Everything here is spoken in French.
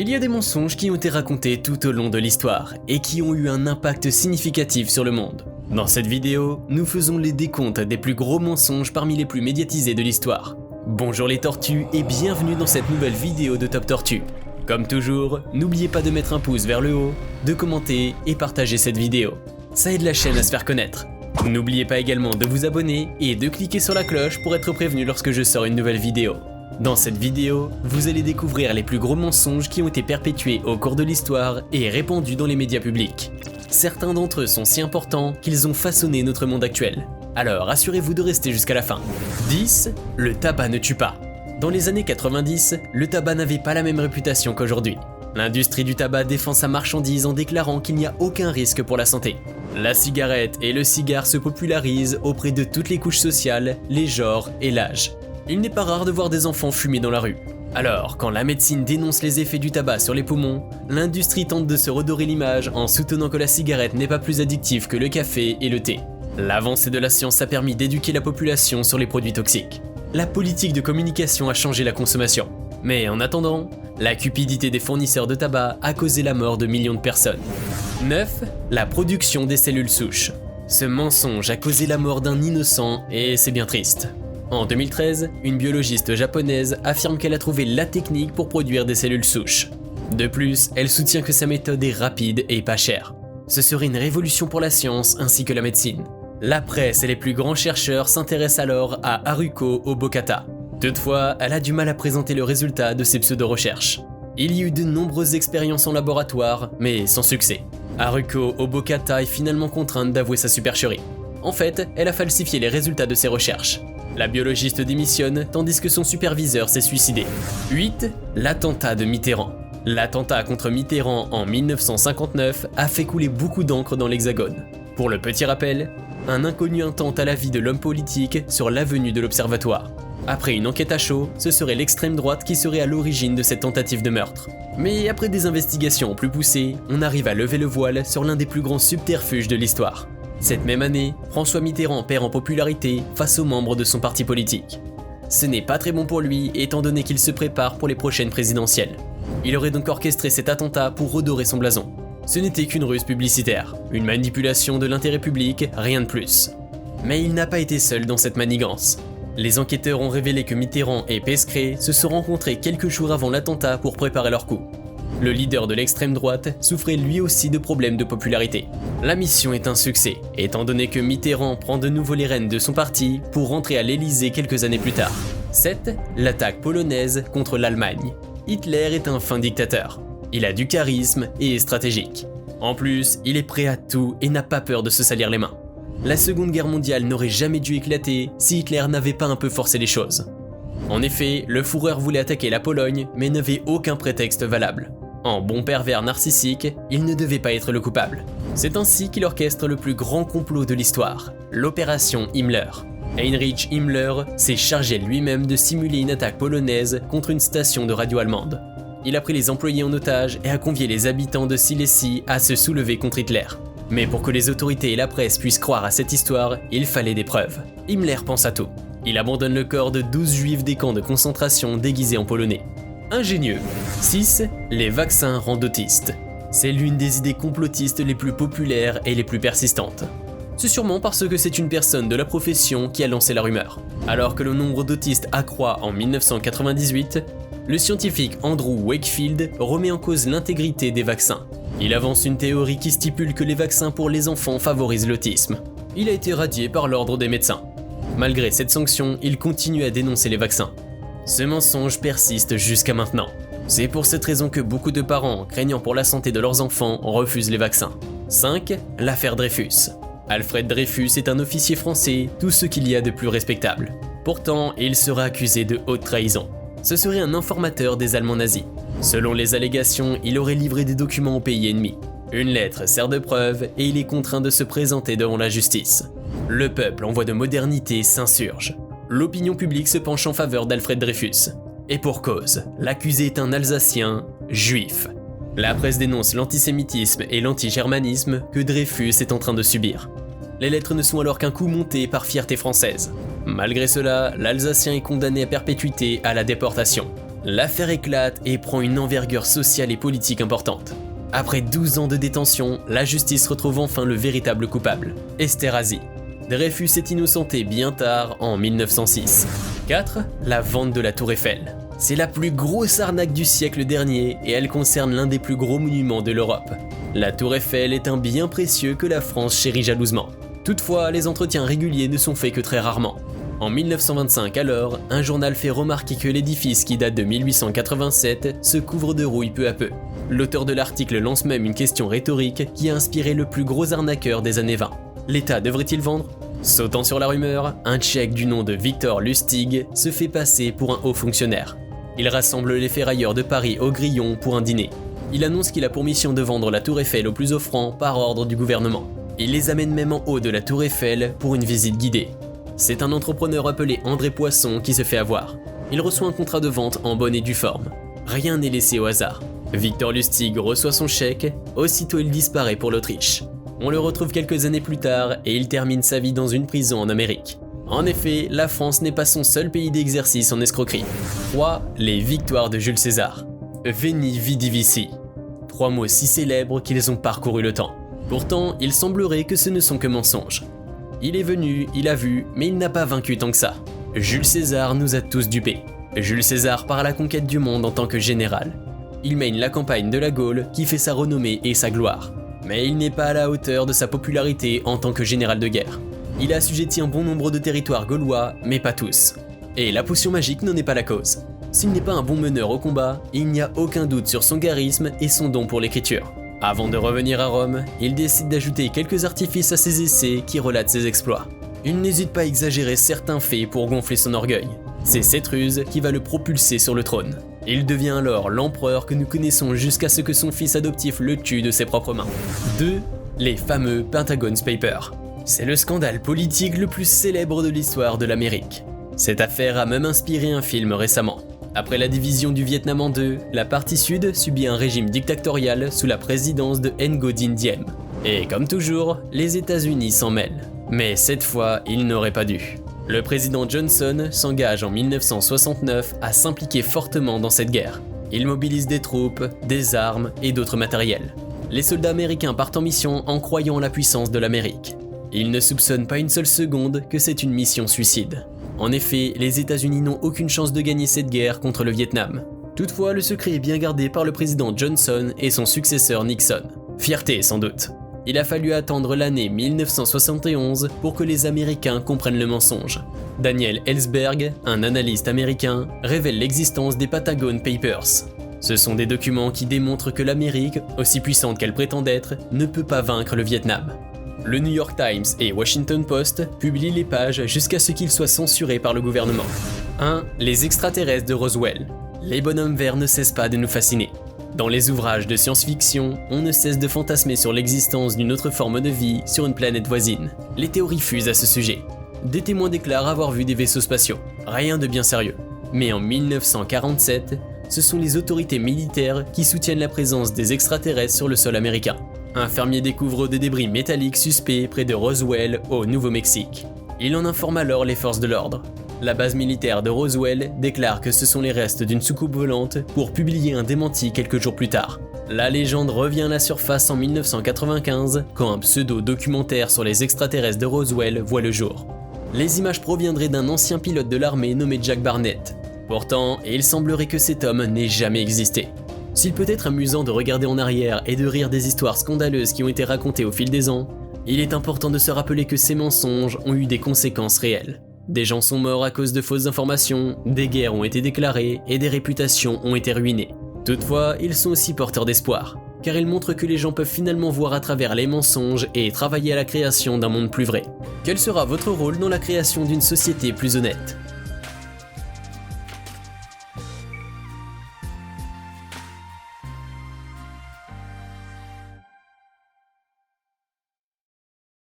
Il y a des mensonges qui ont été racontés tout au long de l'histoire et qui ont eu un impact significatif sur le monde. Dans cette vidéo, nous faisons les décomptes des plus gros mensonges parmi les plus médiatisés de l'histoire. Bonjour les tortues et bienvenue dans cette nouvelle vidéo de Top Tortue. Comme toujours, n'oubliez pas de mettre un pouce vers le haut, de commenter et partager cette vidéo. Ça aide la chaîne à se faire connaître. N'oubliez pas également de vous abonner et de cliquer sur la cloche pour être prévenu lorsque je sors une nouvelle vidéo. Dans cette vidéo, vous allez découvrir les plus gros mensonges qui ont été perpétués au cours de l'histoire et répandus dans les médias publics. Certains d'entre eux sont si importants qu'ils ont façonné notre monde actuel. Alors assurez-vous de rester jusqu'à la fin. 10. Le tabac ne tue pas. Dans les années 90, le tabac n'avait pas la même réputation qu'aujourd'hui. L'industrie du tabac défend sa marchandise en déclarant qu'il n'y a aucun risque pour la santé. La cigarette et le cigare se popularisent auprès de toutes les couches sociales, les genres et l'âge. Il n'est pas rare de voir des enfants fumer dans la rue. Alors, quand la médecine dénonce les effets du tabac sur les poumons, l'industrie tente de se redorer l'image en soutenant que la cigarette n'est pas plus addictive que le café et le thé. L'avancée de la science a permis d'éduquer la population sur les produits toxiques. La politique de communication a changé la consommation. Mais en attendant, la cupidité des fournisseurs de tabac a causé la mort de millions de personnes. 9. La production des cellules souches. Ce mensonge a causé la mort d'un innocent et c'est bien triste. En 2013, une biologiste japonaise affirme qu'elle a trouvé la technique pour produire des cellules souches. De plus, elle soutient que sa méthode est rapide et pas chère. Ce serait une révolution pour la science ainsi que la médecine. La presse et les plus grands chercheurs s'intéressent alors à Haruko Obokata. Toutefois, elle a du mal à présenter le résultat de ses pseudo-recherches. Il y a eu de nombreuses expériences en laboratoire, mais sans succès. Haruko Obokata est finalement contrainte d'avouer sa supercherie. En fait, elle a falsifié les résultats de ses recherches. La biologiste démissionne tandis que son superviseur s'est suicidé. 8. L'attentat de Mitterrand. L'attentat contre Mitterrand en 1959 a fait couler beaucoup d'encre dans l'Hexagone. Pour le petit rappel, un inconnu intente à la vie de l'homme politique sur l'avenue de l'Observatoire. Après une enquête à chaud, ce serait l'extrême droite qui serait à l'origine de cette tentative de meurtre. Mais après des investigations plus poussées, on arrive à lever le voile sur l'un des plus grands subterfuges de l'histoire. Cette même année, François Mitterrand perd en popularité face aux membres de son parti politique. Ce n'est pas très bon pour lui étant donné qu'il se prépare pour les prochaines présidentielles. Il aurait donc orchestré cet attentat pour redorer son blason. Ce n'était qu'une ruse publicitaire, une manipulation de l'intérêt public, rien de plus. Mais il n'a pas été seul dans cette manigance. Les enquêteurs ont révélé que Mitterrand et Pescret se sont rencontrés quelques jours avant l'attentat pour préparer leur coup. Le leader de l'extrême droite souffrait lui aussi de problèmes de popularité. La mission est un succès, étant donné que Mitterrand prend de nouveau les rênes de son parti pour rentrer à l'Élysée quelques années plus tard. 7. L'attaque polonaise contre l'Allemagne. Hitler est un fin dictateur. Il a du charisme et est stratégique. En plus, il est prêt à tout et n'a pas peur de se salir les mains. La Seconde Guerre mondiale n'aurait jamais dû éclater si Hitler n'avait pas un peu forcé les choses. En effet, le Führer voulait attaquer la Pologne, mais n'avait aucun prétexte valable. En bon pervers narcissique, il ne devait pas être le coupable. C'est ainsi qu'il orchestre le plus grand complot de l'histoire, l'opération Himmler. Heinrich Himmler s'est chargé lui-même de simuler une attaque polonaise contre une station de radio allemande. Il a pris les employés en otage et a convié les habitants de Silésie à se soulever contre Hitler. Mais pour que les autorités et la presse puissent croire à cette histoire, il fallait des preuves. Himmler pense à tout. Il abandonne le corps de 12 juifs des camps de concentration déguisés en polonais. Ingénieux. 6. Les vaccins rendent autistes. C'est l'une des idées complotistes les plus populaires et les plus persistantes. C'est sûrement parce que c'est une personne de la profession qui a lancé la rumeur. Alors que le nombre d'autistes accroît en 1998, le scientifique Andrew Wakefield remet en cause l'intégrité des vaccins. Il avance une théorie qui stipule que les vaccins pour les enfants favorisent l'autisme. Il a été radié par l'ordre des médecins. Malgré cette sanction, il continue à dénoncer les vaccins. Ce mensonge persiste jusqu'à maintenant. C'est pour cette raison que beaucoup de parents, craignant pour la santé de leurs enfants, refusent les vaccins. 5. L'affaire Dreyfus. Alfred Dreyfus est un officier français, tout ce qu'il y a de plus respectable. Pourtant, il sera accusé de haute trahison. Ce serait un informateur des Allemands nazis. Selon les allégations, il aurait livré des documents au pays ennemi. Une lettre sert de preuve et il est contraint de se présenter devant la justice. Le peuple en voie de modernité s'insurge. L'opinion publique se penche en faveur d'Alfred Dreyfus. Et pour cause, l'accusé est un Alsacien juif. La presse dénonce l'antisémitisme et l'antigermanisme que Dreyfus est en train de subir. Les lettres ne sont alors qu'un coup monté par fierté française. Malgré cela, l'Alsacien est condamné à perpétuité à la déportation. l'affaire éclate et prend une envergure sociale et politique importante. Après 12 ans de détention, la justice retrouve enfin le véritable coupable, Esterhazy. Dreyfus est innocenté bien tard, en 1906. 4. La vente de la Tour Eiffel. C'est la plus grosse arnaque du siècle dernier et elle concerne l'un des plus gros monuments de l'Europe. La Tour Eiffel est un bien précieux que la France chérit jalousement. Toutefois, les entretiens réguliers ne sont faits que très rarement. En 1925 alors, un journal fait remarquer que l'édifice qui date de 1887 se couvre de rouille peu à peu. L'auteur de l'article lance même une question rhétorique qui a inspiré le plus gros arnaqueur des années 20. L'État devrait-il vendre ? Sautant sur la rumeur, un Tchèque du nom de Viktor Lustig se fait passer pour un haut fonctionnaire. Il rassemble les ferrailleurs de Paris au Grillon pour un dîner. Il annonce qu'il a pour mission de vendre la Tour Eiffel au plus offrant par ordre du gouvernement. Il les amène même en haut de la Tour Eiffel pour une visite guidée. C'est un entrepreneur appelé André Poisson qui se fait avoir. Il reçoit un contrat de vente en bonne et due forme. Rien n'est laissé au hasard. Viktor Lustig reçoit son chèque, aussitôt il disparaît pour l'Autriche. On le retrouve quelques années plus tard et il termine sa vie dans une prison en Amérique. En effet, la France n'est pas son seul pays d'exercice en escroquerie. 3. Les victoires de Jules César. Veni vidi vici. 3 mots si célèbres qu'ils ont parcouru le temps. Pourtant, il semblerait que ce ne sont que mensonges. Il est venu, il a vu, mais il n'a pas vaincu tant que ça. Jules César nous a tous dupés. Jules César part à la conquête du monde en tant que général. Il mène la campagne de la Gaule qui fait sa renommée et sa gloire. Mais il n'est pas à la hauteur de sa popularité en tant que général de guerre. Il a assujetti un bon nombre de territoires gaulois, mais pas tous. Et la potion magique n'en est pas la cause. S'il n'est pas un bon meneur au combat, il n'y a aucun doute sur son charisme et son don pour l'écriture. Avant de revenir à Rome, il décide d'ajouter quelques artifices à ses essais qui relatent ses exploits. Il n'hésite pas à exagérer certains faits pour gonfler son orgueil. C'est cette ruse qui va le propulser sur le trône. Il devient alors l'empereur que nous connaissons jusqu'à ce que son fils adoptif le tue de ses propres mains. 2. Les fameux Pentagon Papers. C'est le scandale politique le plus célèbre de l'histoire de l'Amérique. Cette affaire a même inspiré un film récemment. Après la division du Vietnam en deux, la partie sud subit un régime dictatorial sous la présidence de Ngo Dinh Diem. Et comme toujours, les États-Unis s'en mêlent. Mais cette fois, ils n'auraient pas dû. Le président Johnson s'engage en 1969 à s'impliquer fortement dans cette guerre. Il mobilise des troupes, des armes et d'autres matériels. Les soldats américains partent en mission en croyant en la puissance de l'Amérique. Ils ne soupçonnent pas une seule seconde que c'est une mission suicide. En effet, les États-Unis n'ont aucune chance de gagner cette guerre contre le Vietnam. Toutefois, le secret est bien gardé par le président Johnson et son successeur Nixon. Fierté sans doute. Il a fallu attendre l'année 1971 pour que les Américains comprennent le mensonge. Daniel Ellsberg, un analyste américain, révèle l'existence des Pentagon Papers. Ce sont des documents qui démontrent que l'Amérique, aussi puissante qu'elle prétend être, ne peut pas vaincre le Vietnam. Le New York Times et Washington Post publient les pages jusqu'à ce qu'ils soient censurés par le gouvernement. 1. Les extraterrestres de Roswell. Les bonhommes verts ne cessent pas de nous fasciner. Dans les ouvrages de science-fiction, on ne cesse de fantasmer sur l'existence d'une autre forme de vie sur une planète voisine. Les théories fusent à ce sujet. Des témoins déclarent avoir vu des vaisseaux spatiaux. Rien de bien sérieux. Mais en 1947, ce sont les autorités militaires qui soutiennent la présence des extraterrestres sur le sol américain. Un fermier découvre des débris métalliques suspects près de Roswell, au Nouveau-Mexique. Il en informe alors les forces de l'ordre. La base militaire de Roswell déclare que ce sont les restes d'une soucoupe volante pour publier un démenti quelques jours plus tard. La légende revient à la surface en 1995 quand un pseudo-documentaire sur les extraterrestres de Roswell voit le jour. Les images proviendraient d'un ancien pilote de l'armée nommé Jack Barnett. Pourtant, il semblerait que cet homme n'ait jamais existé. S'il peut être amusant de regarder en arrière et de rire des histoires scandaleuses qui ont été racontées au fil des ans, il est important de se rappeler que ces mensonges ont eu des conséquences réelles. Des gens sont morts à cause de fausses informations, des guerres ont été déclarées et des réputations ont été ruinées. Toutefois, ils sont aussi porteurs d'espoir, car ils montrent que les gens peuvent finalement voir à travers les mensonges et travailler à la création d'un monde plus vrai. Quel sera votre rôle dans la création d'une société plus honnête ?